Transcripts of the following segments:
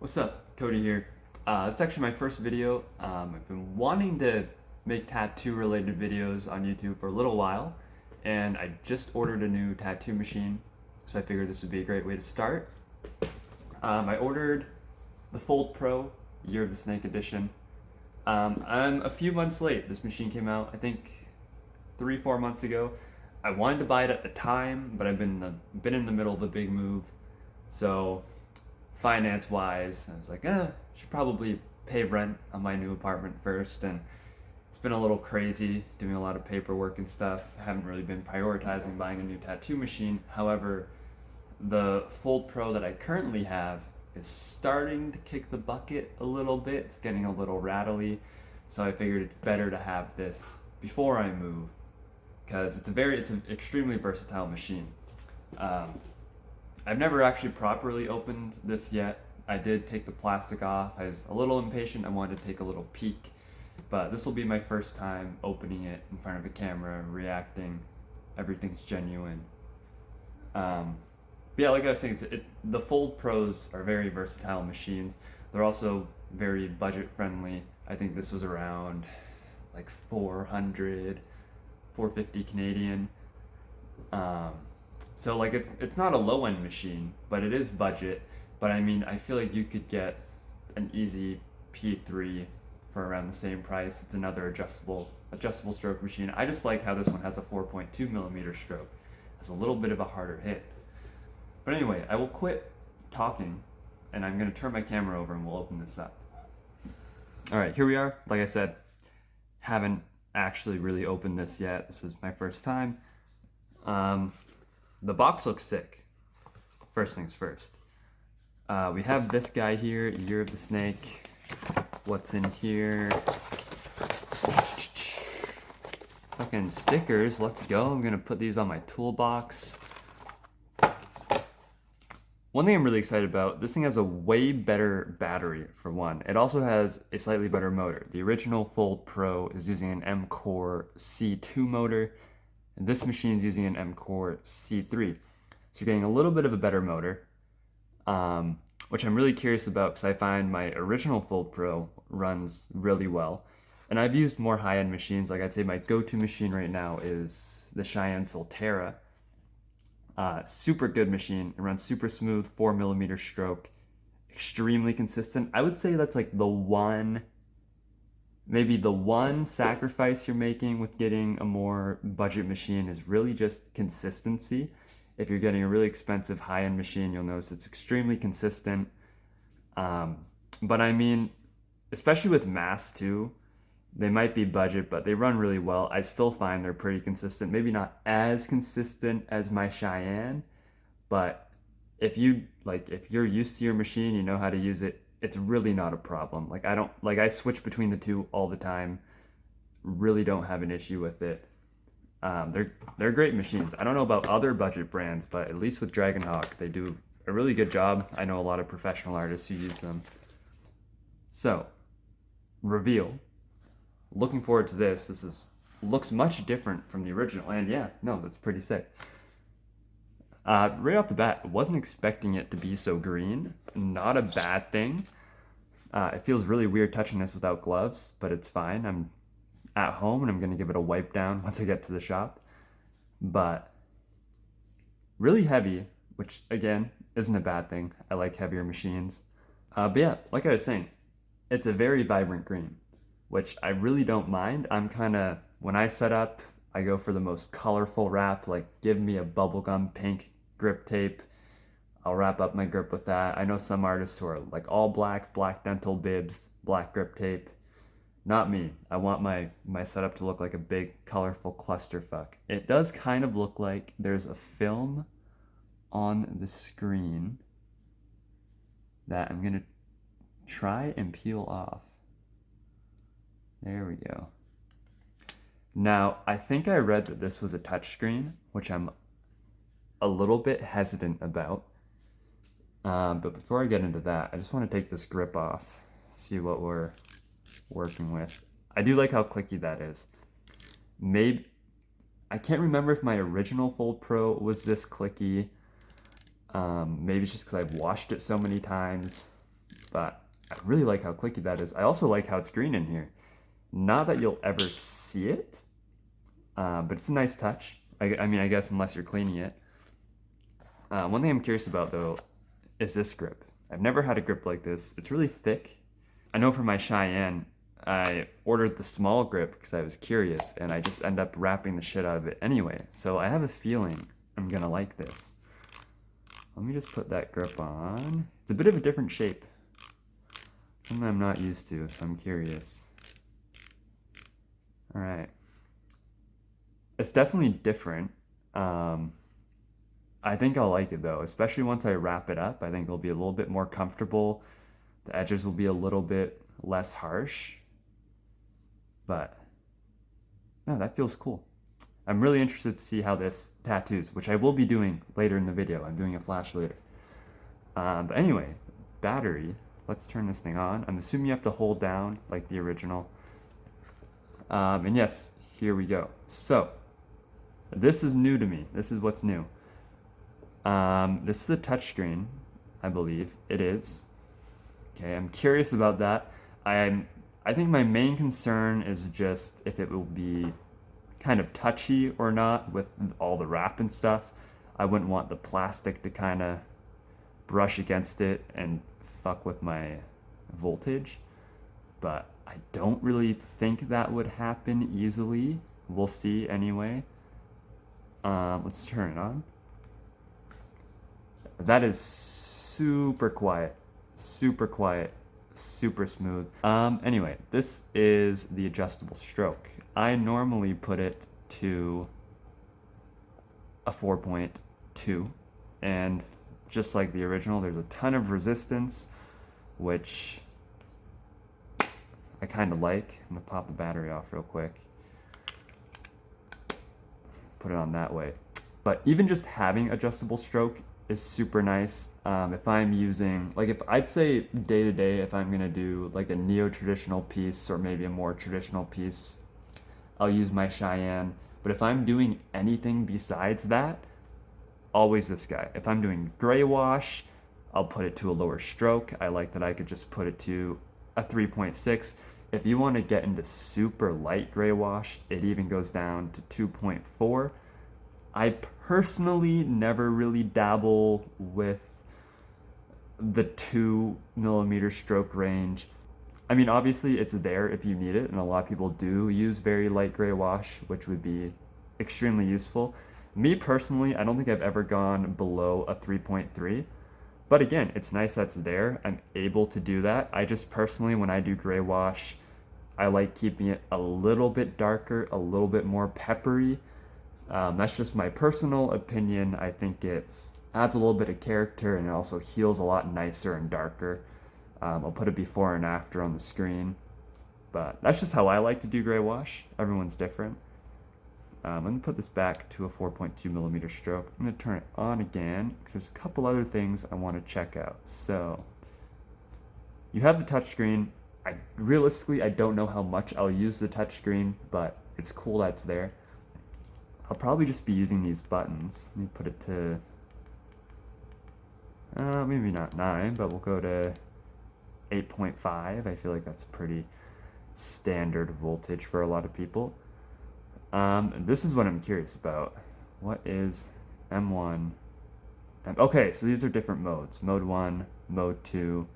What's up? Cody here. This is actually my first video. I've been wanting to make tattoo related videos on YouTube for a little while, and I just ordered a new tattoo machine, so I figured this would be a great way to start. I ordered the Fold Pro Year of the Snake Edition. I'm a few months late. This machine came out, I think, 3-4 months ago. I wanted to buy it at the time, but I've been in the middle of a big move, so finance wise, I was like, should probably pay rent on my new apartment first. And it's been a little crazy doing a lot of paperwork and stuff. I haven't really been prioritizing buying a new tattoo machine. However, the Fold Pro that I currently have is starting to kick the bucket a little bit. It's getting a little rattly. So I figured it's better to have this before I move because it's an extremely versatile machine. I've never actually properly opened this yet. I did take the plastic off. I was a little impatient. I wanted to take a little peek. But this will be my first time opening it in front of a camera, reacting. Everything's genuine. But yeah, like I was saying, the Fold Pros are very versatile machines. They're also very budget friendly. I think this was around like 400, 450 Canadian. So like it's not a low end machine, but it is budget. But I mean, I feel like you could get an easy P3 for around the same price. It's another adjustable stroke machine. I just like how this one has a 4.2 millimeter stroke. It's a little bit of a harder hit. But anyway, I will quit talking, and I'm gonna turn my camera over and we'll open this up. All right, here we are. Like I said, haven't actually really opened this yet. This is my first time. The box looks sick. First things first. We have this guy here, Year of the Snake. What's in here? Fucking stickers, let's go. I'm gonna put these on my toolbox. One thing I'm really excited about, this thing has a way better battery for one. It also has a slightly better motor. The original Fold Pro is using an M-Core C2 motor, and this machine is using an M-Core C3. So you're getting a little bit of a better motor, which I'm really curious about because I find my original Fold Pro runs really well. And I've used more high-end machines. Like I'd say my go-to machine right now is the Cheyenne Solterra. Super good machine. It runs super smooth, 4 millimeter stroke, extremely consistent. I would say that's like maybe the one sacrifice you're making with getting a more budget machine is really just consistency. If you're getting a really expensive high-end machine, you'll notice it's extremely consistent. But I mean, especially with mass too, they might be budget, but they run really well. I still find they're pretty consistent. Maybe not as consistent as my Cheyenne, but if you're used to your machine, you know how to use it, it's really not a problem. I switch between the two all the time. Really don't have an issue with it. They're great machines. I don't know about other budget brands, but at least with Dragonhawk, they do a really good job. I know a lot of professional artists who use them. So, reveal. Looking forward to this. Looks much different from the original, and yeah, no, that's pretty sick. Right off the bat, wasn't expecting it to be so green. Not a bad thing. It feels really weird touching this without gloves, but it's fine. I'm at home and I'm gonna give it a wipe down once I get to the shop. But really heavy, which again isn't a bad thing. I like heavier machines. But yeah, like I was saying, it's a very vibrant green, which I really don't mind. When I set up, I go for the most colorful wrap, like give me a bubblegum pink grip tape. I'll wrap up my grip with that. I know some artists who are like all black, black dental bibs, black grip tape. Not me. I want my setup to look like a big, colorful clusterfuck. It does kind of look like there's a film on the screen that I'm gonna try and peel off. There we go. Now, I think I read that this was a touchscreen, which I'm a little bit hesitant about. But before I get into that, I just want to take this grip off, see what we're working with. I do like how clicky that is. Maybe, I can't remember if my original Fold Pro was this clicky. Maybe it's just because I've washed it so many times. but I really like how clicky that is. I also like how it's green in here. Not that you'll ever see it, but it's a nice touch. I mean, I guess unless you're cleaning it. One thing I'm curious about though is this grip. I've never had a grip like this. It's really thick. I know for my Cheyenne, I ordered the small grip because I was curious, and I just end up wrapping the shit out of it anyway. So I have a feeling I'm gonna like this. Let me just put that grip on. It's a bit of a different shape. Something I'm not used to, so I'm curious. All right. It's definitely different. I think I'll like it though, especially once I wrap it up. I think it'll be a little bit more comfortable. The edges will be a little bit less harsh. But no, that feels cool. I'm really interested to see how this tattoos, which I will be doing later in the video. I'm doing a flash later. But anyway, battery. Let's turn this thing on. I'm assuming you have to hold down like the original. And yes, here we go. So this is new to me. This is what's new. This is a touchscreen, I believe. It is. Okay, I'm curious about that. I think my main concern is just if it will be kind of touchy or not with all the wrap and stuff. I wouldn't want the plastic to kind of brush against it and fuck with my voltage, but I don't really think that would happen easily. We'll see anyway. Let's turn it on. That is super quiet, super smooth. Anyway, this is the adjustable stroke. I normally put it to a 4.2, and just like the original, there's a ton of resistance, which I kind of like. I'm gonna pop the battery off real quick. Put it on that way. But even just having adjustable stroke is super nice. If I'm using, like if I'd say day to day, if I'm gonna do like a neo-traditional piece or maybe a more traditional piece, I'll use my Cheyenne. But if I'm doing anything besides that, always this guy. If I'm doing gray wash, I'll put it to a lower stroke. I like that I could just put it to a 3.6. If you want to get into super light gray wash, it even goes down to 2.4. I personally never really dabble with the 2mm stroke range. I mean, obviously it's there if you need it, and a lot of people do use very light gray wash, which would be extremely useful. Me personally, I don't think I've ever gone below a 3.3. But again, it's nice that's there. I'm able to do that. I just personally, when I do gray wash, I like keeping it a little bit darker, a little bit more peppery. That's just my personal opinion. I think it adds a little bit of character, and it also heals a lot nicer and darker. I'll put a before and after on the screen. But that's just how I like to do gray wash. Everyone's different. I'm going to put this back to a 4.2mm stroke. I'm going to turn it on again. There's a couple other things I want to check out. So, you have the touchscreen. Realistically, I don't know how much I'll use the touchscreen, but it's cool that it's there. I'll probably just be using these buttons. Let me put it to, maybe not 9, but we'll go to 8.5. I feel like that's pretty standard voltage for a lot of people. This is what I'm curious about. What is M1? Okay, so these are different modes. Mode 1, Mode 2,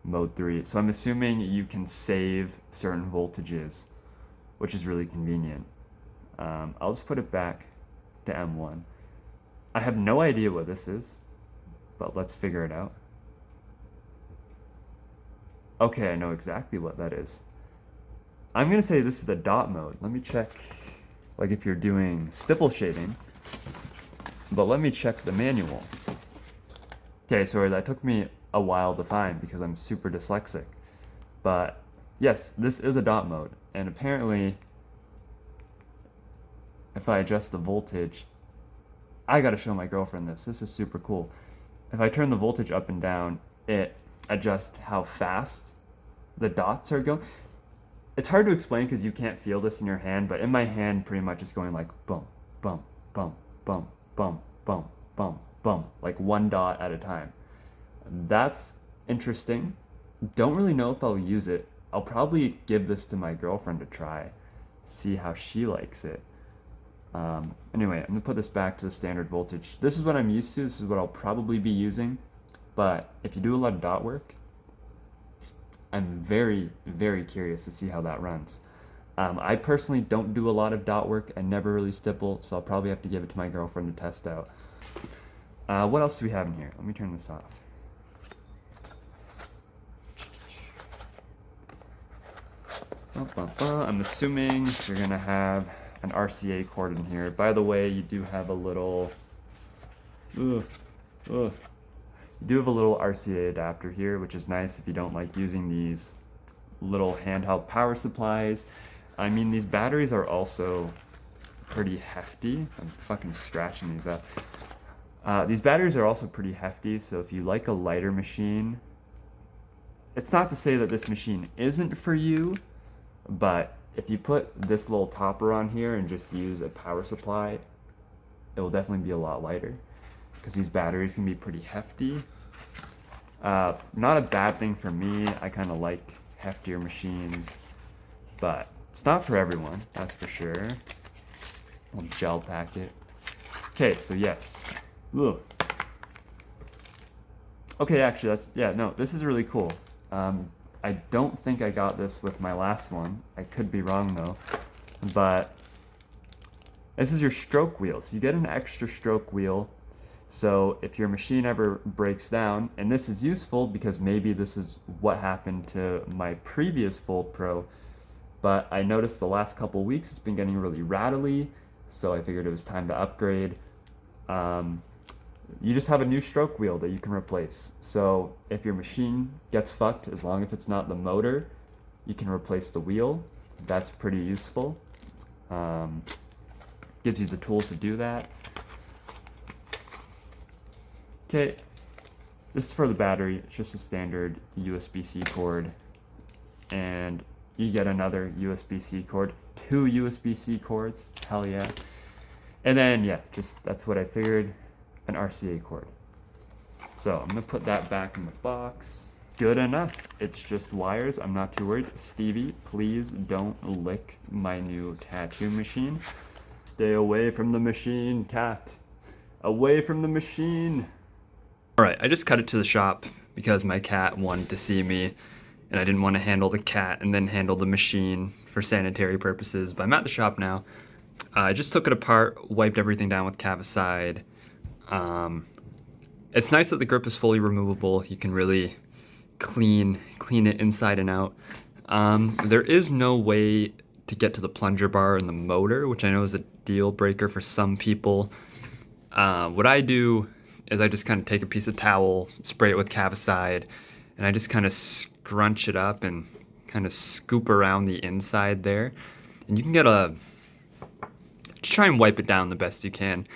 Mode 3. So I'm assuming you can save certain voltages, which is really convenient. I'll just put it back to M1. I have no idea what this is, but let's figure it out. Okay, I know exactly what that is. I'm gonna say this is a dot mode. Let me check, like if you're doing stipple shading, but let me check the manual. Okay, sorry, that took me a while to find because I'm super dyslexic. But yes, this is a dot mode, and apparently if I adjust the voltage, I gotta show my girlfriend this. This is super cool. If I turn the voltage up and down, it adjusts how fast the dots are going. It's hard to explain because you can't feel this in your hand, but in my hand, pretty much it's going like bum, bum, bum, bum, bum, bum, bum, bum, like one dot at a time. That's interesting. Don't really know if I'll use it. I'll probably give this to my girlfriend to try, see how she likes it. Anyway, I'm gonna put this back to the standard voltage. This is what I'm used to. This is what I'll probably be using. But if you do a lot of dot work, I'm very, very curious to see how that runs. I personally don't do a lot of dot work and never really stipple, so I'll probably have to give it to my girlfriend to test out. What else do we have in here? Let me turn this off. I'm assuming you're gonna have an RCA cord in here. By the way, you do have a little, you do have a little RCA adapter here, which is nice if you don't like using these little handheld power supplies. I mean, these batteries are also pretty hefty. I'm fucking scratching these up. These batteries are also pretty hefty, so if you like a lighter machine, it's not to say that this machine isn't for you, but if you put this little topper on here and just use a power supply, it will definitely be a lot lighter because these batteries can be pretty hefty. Not a bad thing for me. I kind of like heftier machines, but it's not for everyone, that's for sure. Little gel packet. Okay, so yes. Ugh. Okay, actually, this is really cool. I don't think I got this with my last one. I could be wrong though. But this is your stroke wheel. So you get an extra stroke wheel. So if your machine ever breaks down, and this is useful because maybe this is what happened to my previous Fold Pro, but I noticed the last couple weeks it's been getting really rattly, so I figured it was time to upgrade. You just have a new stroke wheel that you can replace. So if your machine gets fucked, as long as it's not the motor, you can replace the wheel. That's pretty useful. Gives you the tools to do that. Okay, this is for the battery. It's just a standard USB-C cord. And you get another USB-C cord. 2 USB-C cords, hell yeah. And then, yeah, just that's what I figured. An RCA cord. So I'm gonna put that back in the box. Good enough. It's just wires. I'm not too worried. Stevie, please don't lick my new tattoo machine. Stay away from the machine, cat. Away from the machine. All right, I just cut it to the shop because my cat wanted to see me and I didn't want to handle the cat and then handle the machine for sanitary purposes, but I'm at the shop now. I just took it apart, wiped everything down with Cavicide. It's nice that the grip is fully removable. You can really clean it inside and out. There is no way to get to the plunger bar in the motor, which I know is a deal breaker for some people. What I do is I just kind of take a piece of towel, spray it with Cavicide, and I just kind of scrunch it up and kind of scoop around the inside there. And you can get just try and wipe it down the best you can.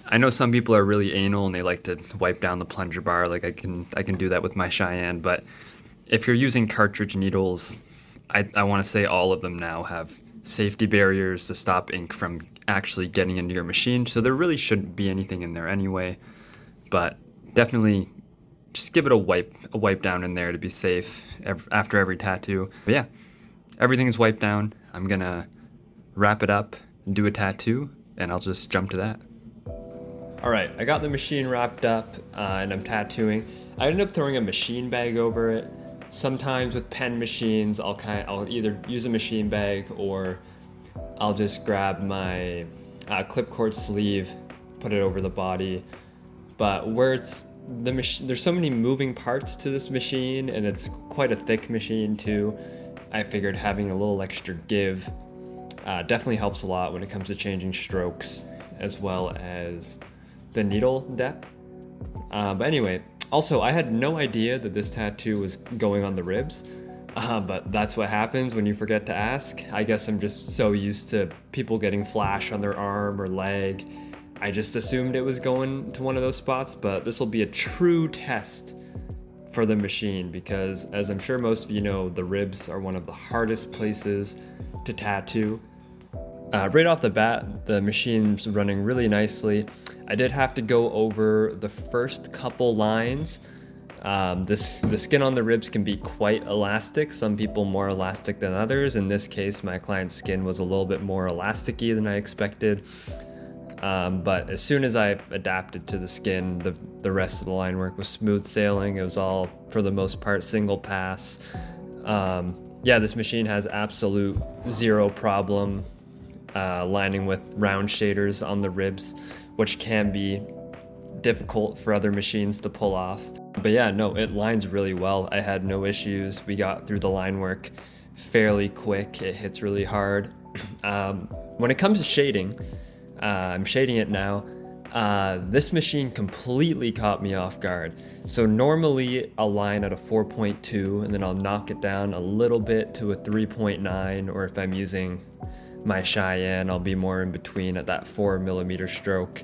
I know some people are really anal and they like to wipe down the plunger bar. Like I can do that with my Cheyenne, but if you're using cartridge needles, I want to say all of them now have safety barriers to stop ink from actually getting into your machine. So there really shouldn't be anything in there anyway, but definitely just give it a wipe down in there to be safe after every tattoo. But yeah, everything's wiped down. I'm gonna wrap it up and do a tattoo, and I'll just jump to that. All right, I got the machine wrapped up and I'm tattooing. I ended up throwing a machine bag over it. Sometimes with pen machines, I'll either use a machine bag or I'll just grab my clip cord sleeve, put it over the body. But where it's the machine, there's so many moving parts to this machine, and it's quite a thick machine too. I figured having a little extra give definitely helps a lot when it comes to changing strokes, as well as the needle depth. But anyway, also I had no idea that this tattoo was going on the ribs, but that's what happens when you forget to ask. I guess I'm just so used to people getting flash on their arm or leg. I just assumed it was going to one of those spots, but this will be a true test for the machine because, as I'm sure most of you know, the ribs are one of the hardest places to tattoo. Right off the bat, the machine's running really nicely. I did have to go over the first couple lines The skin on the ribs can be quite elastic, some people more elastic than others. In this case, my client's skin was a little bit more elasticy than I expected. But as soon as I adapted to the skin, the rest of the line work was smooth sailing. It was all, for the most part, single pass. Yeah, this machine has absolute zero problem lining with round shaders on the ribs, which can be difficult for other machines to pull off. But yeah, no, it lines really well. I had no issues. We got through the line work fairly quick. It hits really hard. When it comes to shading, I'm shading it now. This machine completely caught me off guard. So normally I'll line at a 4.2 and then I'll knock it down a little bit to a 3.9, or if I'm using my Cheyenne, I'll be more in between at that 4mm stroke.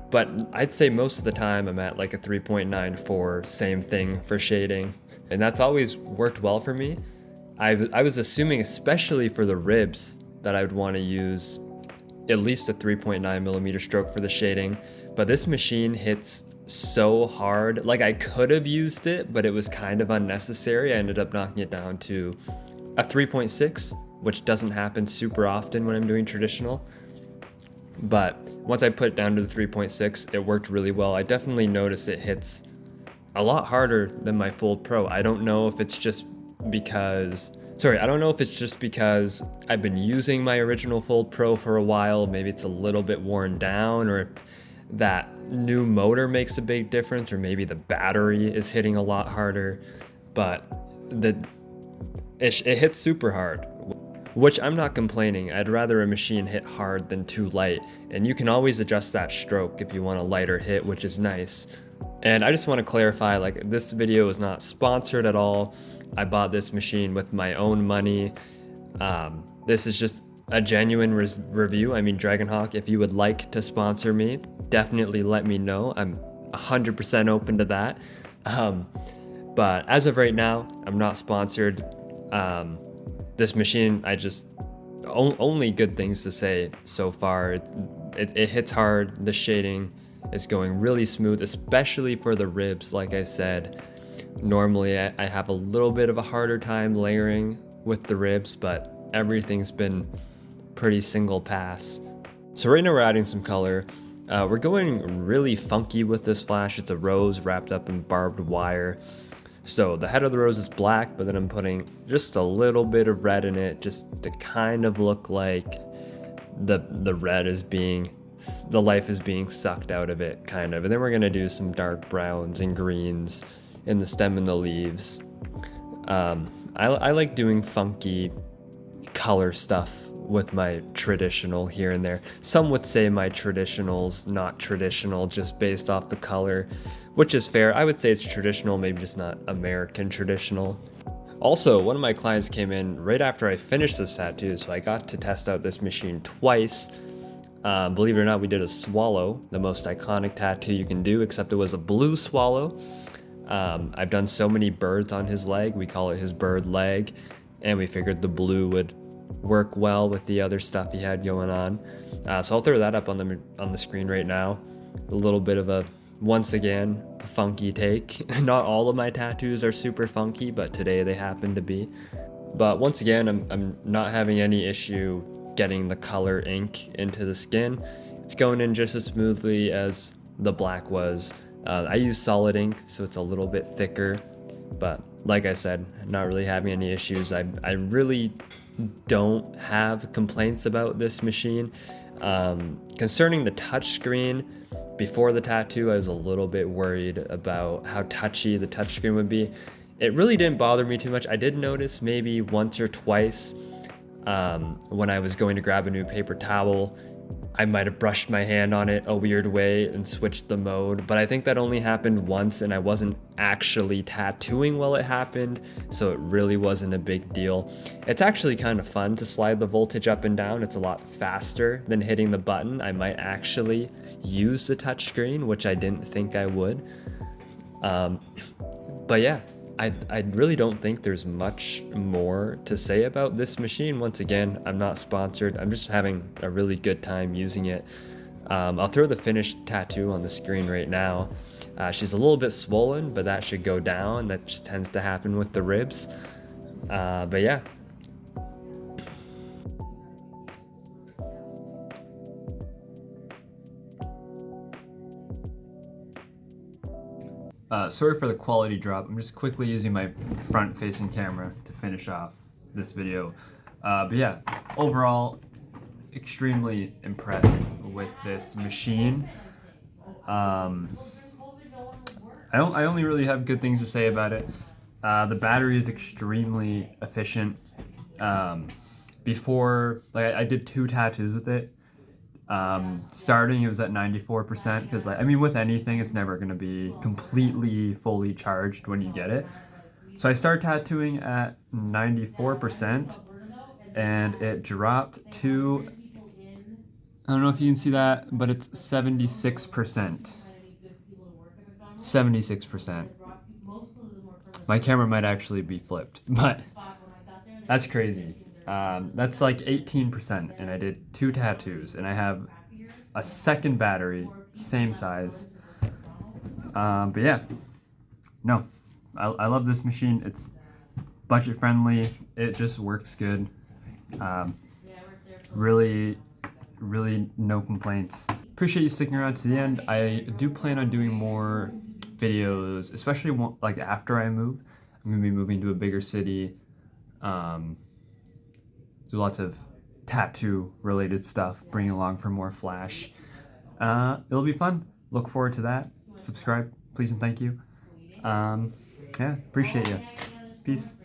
But I'd say most of the time I'm at like a 3.94, same thing for shading. And that's always worked well for me. I was assuming, especially for the ribs, that I would want to use at least a 3.9mm stroke for the shading. But this machine hits so hard. Like, I could have used it, but it was kind of unnecessary. I ended up knocking it down to a 3.6, which doesn't happen super often when I'm doing traditional. But once I put it down to the 3.6, it worked really well. I definitely notice it hits a lot harder than my Fold Pro. I don't know if it's just because I've been using my original Fold Pro for a while. Maybe it's a little bit worn down, or if that new motor makes a big difference, or maybe the battery is hitting a lot harder. But it hits super hard, which I'm not complaining. I'd rather a machine hit hard than too light, and you can always adjust that stroke if you want a lighter hit, which is nice. And I just want to clarify, like, this video is not sponsored at all. I bought this machine with my own money. This is just a genuine review. I mean, Dragonhawk, if you would like to sponsor me, definitely let me know. I'm 100% open to that. But as of right now, I'm not sponsored. This machine, only good things to say so far. It hits hard. The shading is going really smooth, especially for the ribs. Like I said, normally I have a little bit of a harder time layering with the ribs, but everything's been pretty single pass. So right now we're adding some color. We're going really funky with this flash. It's a rose wrapped up in barbed wire. So the head of the rose is black, but then I'm putting just a little bit of red in it, just to kind of look like the red is the life is being sucked out of it, kind of. And then we're gonna do some dark browns and greens in the stem and the leaves. I like doing funky color stuff with my traditional here and there. Some would say my traditional's not traditional just based off the color, which is fair. I would say it's traditional, maybe just not American traditional. Also, one of my clients came in right after I finished this tattoo, so I got to test out this machine twice. Believe it or not, we did a swallow, the most iconic tattoo you can do, except it was a blue swallow. I've done so many birds on his leg, we call it his bird leg, and we figured the blue would work well with the other stuff he had going on. So I'll throw that up on the screen right now. A little bit of once again, a funky take. Not all of my tattoos are super funky, but today they happen to be. But once again, I'm not having any issue getting the color ink into the skin. It's going in just as smoothly as the black was. I use solid ink, so it's a little bit thicker, but like I said, not really having any issues. I really don't have complaints about this machine. Concerning the touchscreen, before the tattoo, I was a little bit worried about how touchy the touchscreen would be. It really didn't bother me too much. I did notice maybe once or twice when I was going to grab a new paper towel, I might have brushed my hand on it a weird way and switched the mode, but I think that only happened once and I wasn't actually tattooing while it happened, so it really wasn't a big deal. It's actually kind of fun to slide the voltage up and down. It's a lot faster than hitting the button. I might actually use the touchscreen, which I didn't think I would. But yeah, I really don't think there's much more to say about this machine. Once again, I'm not sponsored. I'm just having a really good time using it. I'll throw the finished tattoo on the screen right now. She's a little bit swollen, but that should go down. That just tends to happen with the ribs. But yeah. Sorry for the quality drop. I'm just quickly using my front-facing camera to finish off this video. But yeah, overall, extremely impressed with this machine. I only really have good things to say about it. The battery is extremely efficient. Before, like I did 2 tattoos with it. Starting it was at 94% because like I mean with anything it's never going to be completely fully charged when you get it. So I started tattooing at 94% and it dropped to, I don't know if you can see that, but it's 76%. 76%. My camera might actually be flipped, but that's crazy. That's like 18%, and I did 2 tattoos, and I have a second battery, same size. But yeah, no, I love this machine. It's budget friendly. It just works good. Really, really no complaints. Appreciate you sticking around to the end. I do plan on doing more videos, especially like after I move. I'm gonna be moving to a bigger city. Do lots of tattoo related stuff, bring along for more Flash. It'll be fun. Look forward to that. Subscribe, please and thank you. Yeah, appreciate you. Peace.